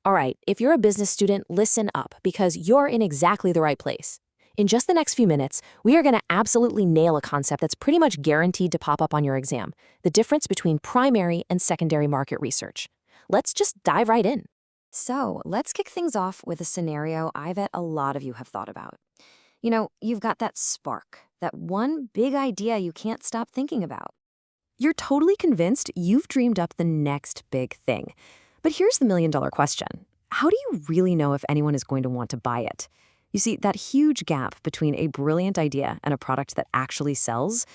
All right, if you're a business student, listen up because you're in exactly the right place. In just the next few minutes, we are going to absolutely nail a concept that's pretty much guaranteed to pop up on your exam: the difference between primary and secondary market research. Let's just dive right in. So let's kick things off with a scenario I bet a lot of you have thought about. You've got that spark, that one big idea you can't stop thinking about. You're totally convinced you've dreamed up the next big thing. But here's the million-dollar question. How do you really know if anyone is going to want to buy it? You see, that huge gap between a brilliant idea and a product that actually sells,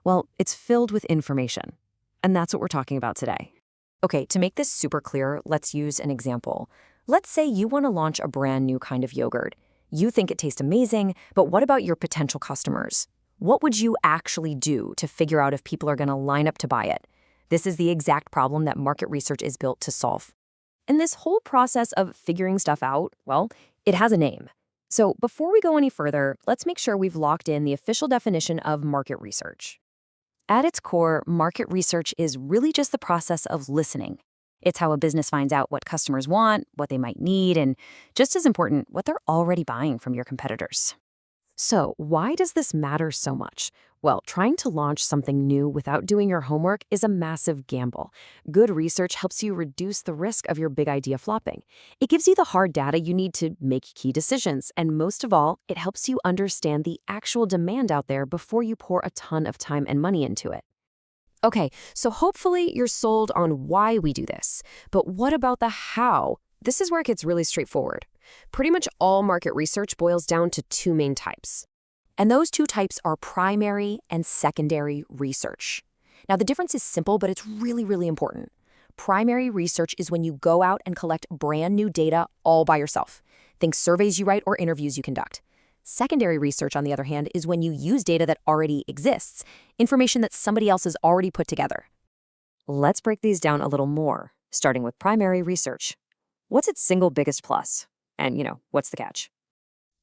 well, it's filled with information. And that's what we're talking about today. Okay, to make this super clear, let's use an example. Let's say you want to launch a brand new kind of yogurt. You think it tastes amazing, but what about your potential customers? What would you actually do to figure out if people are going to line up to buy it? This is the exact problem that market research is built to solve. And this whole process of figuring stuff out, well, it has a name. So before we go any further, let's make sure we've locked in the official definition of market research. At its core, market research is really just the process of listening. It's how a business finds out what customers want, what they might need, and just as important, what they're already buying from your competitors. So, why does this matter so much? Well, trying to launch something new without doing your homework is a massive gamble. Good research helps you reduce the risk of your big idea flopping. It gives you the hard data you need to make key decisions, and most of all, it helps you understand the actual demand out there before you pour a ton of time and money into it. Okay, so hopefully you're sold on why we do this. But what about the how? This is where it gets really straightforward. Pretty much all market research boils down to two main types. And those two types are primary and secondary research. Now, the difference is simple, but it's really, really important. Primary research is when you go out and collect brand new data all by yourself. Think surveys you write or interviews you conduct. Secondary research, on the other hand, is when you use data that already exists, information that somebody else has already put together. Let's break these down a little more, starting with primary research. What's its single biggest plus? And, what's the catch?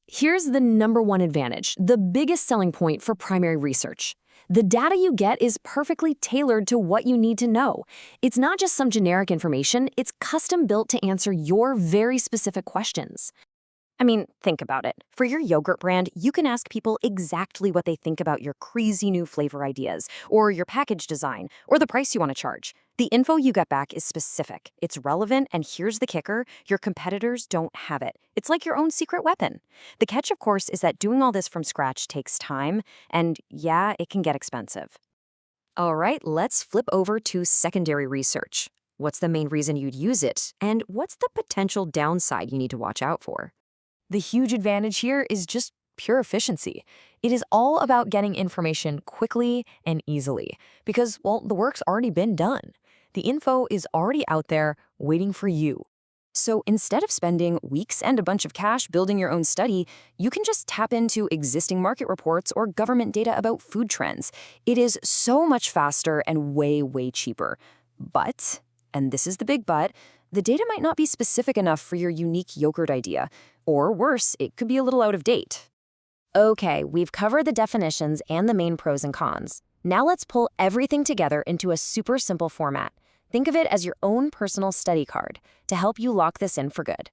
Here's the number one advantage, the biggest selling point for primary research. The data you get is perfectly tailored to what you need to know. It's not just some generic information, it's custom built to answer your very specific questions. I mean, think about it. For your yogurt brand, you can ask people exactly what they think about your crazy new flavor ideas, or your package design, or the price you want to charge. The info you get back is specific, it's relevant, and here's the kicker: your competitors don't have it. It's like your own secret weapon. The catch, of course, is that doing all this from scratch takes time, and yeah, it can get expensive. All right, let's flip over to secondary research. What's the main reason you'd use it, and what's the potential downside you need to watch out for? The huge advantage here is just pure efficiency. It is all about getting information quickly and easily because, well, the work's already been done. The info is already out there waiting for you. So instead of spending weeks and a bunch of cash building your own study, you can just tap into existing market reports or government data about food trends. It is so much faster and way, way cheaper. But, and this is the big but, the data might not be specific enough for your unique yogurt idea. Or worse, it could be a little out of date. Okay, we've covered the definitions and the main pros and cons. Now let's pull everything together into a super simple format. Think of it as your own personal study card to help you lock this in for good.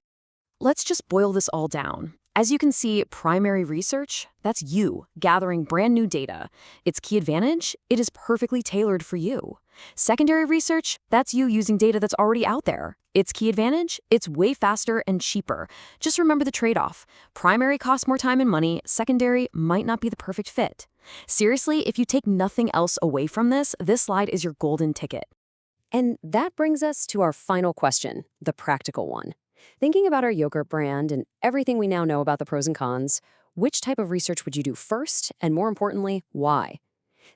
Let's just boil this all down. As you can see, primary research, that's you gathering brand new data. Its key advantage, it is perfectly tailored for you. Secondary research, that's you using data that's already out there. Its key advantage, it's way faster and cheaper. Just remember the trade-off. Primary costs more time and money, secondary might not be the perfect fit. Seriously, if you take nothing else away from this slide is your golden ticket. And that brings us to our final question, the practical one. Thinking about our yogurt brand and everything we now know about the pros and cons, which type of research would you do first, and more importantly, why?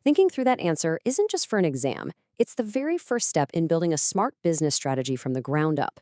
Thinking through that answer isn't just for an exam. It's the very first step in building a smart business strategy from the ground up.